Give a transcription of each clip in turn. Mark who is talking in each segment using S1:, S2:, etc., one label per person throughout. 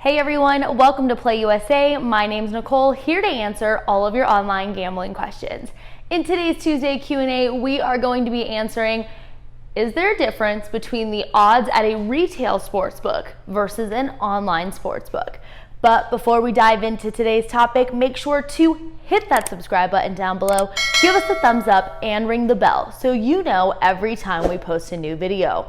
S1: Hey everyone, welcome to Play USA. My name's Nicole, here to answer all of your online gambling questions. In today's Tuesday Q&A, we are going to be answering, is there a difference between the odds at a retail sportsbook versus an online sportsbook? But before we dive into today's topic, make sure to hit that subscribe button down below, give us a thumbs up, and ring the bell so you know every time we post a new video.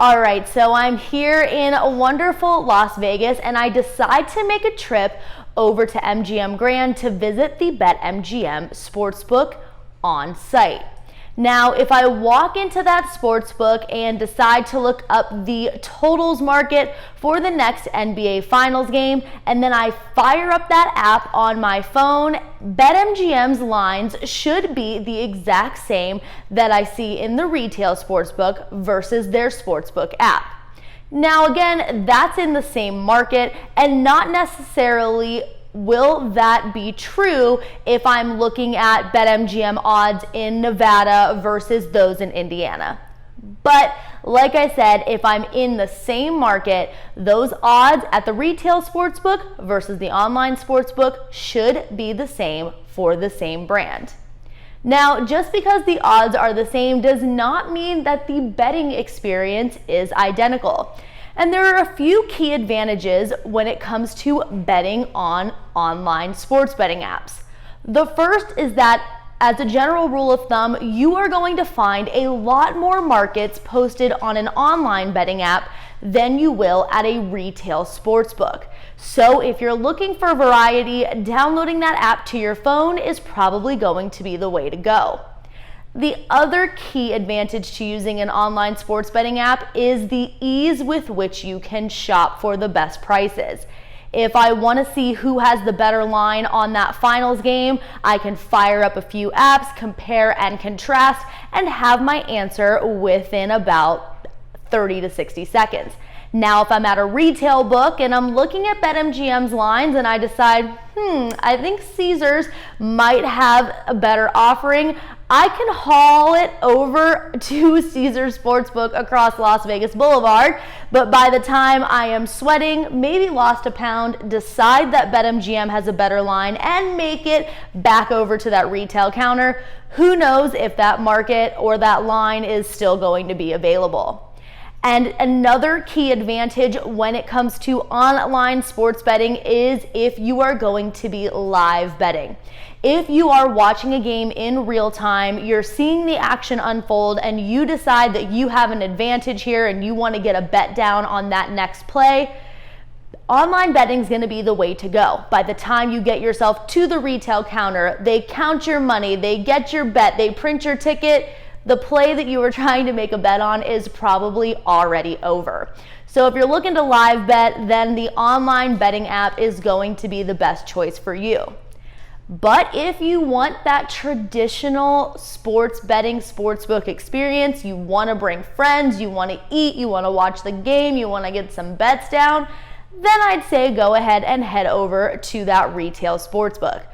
S1: All right, so I'm here in wonderful Las Vegas and I decide to make a trip over to MGM Grand to visit the BetMGM Sportsbook on site. Now, if I walk into that sportsbook and decide to look up the totals market for the next NBA Finals game, and then I fire up that app on my phone, BetMGM's lines should be the exact same that I see in the retail sportsbook versus their sportsbook app. Now again, that's in the same market and not necessarily will that be true if I'm looking at BetMGM odds in Nevada versus those in Indiana. But like I said, if I'm in the same market, those odds at the retail sportsbook versus the online sportsbook should be the same for the same brand. Now, just because the odds are the same does not mean that the betting experience is identical. And there are a few key advantages when it comes to betting on online sports betting apps. The first is that, as a general rule of thumb, you are going to find a lot more markets posted on an online betting app than you will at a retail sportsbook. So if you're looking for variety, downloading that app to your phone is probably going to be the way to go. The other key advantage to using an online sports betting app is the ease with which you can shop for the best prices. If I want to see who has the better line on that finals game, I can fire up a few apps, compare and contrast, and have my answer within about 30 to 60 seconds. Now, if I'm at a retail book and I'm looking at BetMGM's lines and I decide, I think Caesars might have a better offering, I can haul it over to Caesars Sportsbook across Las Vegas Boulevard, but by the time I am sweating, maybe lost a pound, decide that BetMGM has a better line, and make it back over to that retail counter, who knows if that market or that line is still going to be available. And another key advantage when it comes to online sports betting is if you are going to be live betting. If you are watching a game in real time, you're seeing the action unfold, and you decide that you have an advantage here and you want to get a bet down on that next play, online betting is going to be the way to go. By the time you get yourself to the retail counter, they count your money, they get your bet, they print your ticket, the play that you were trying to make a bet on is probably already over. So if you're looking to live bet, then the online betting app is going to be the best choice for you. But if you want that traditional sports betting sportsbook experience, you want to bring friends, you want to eat, you want to watch the game, you want to get some bets down, then I'd say go ahead and head over to that retail sportsbook.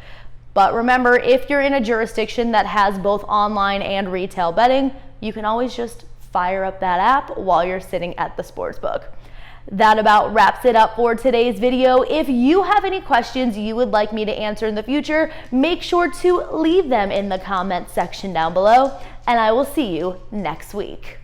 S1: But remember, if you're in a jurisdiction that has both online and retail betting, you can always just fire up that app while you're sitting at the sportsbook. That about wraps it up for today's video. If you have any questions you would like me to answer in the future, make sure to leave them in the comments section down below, and I will see you next week.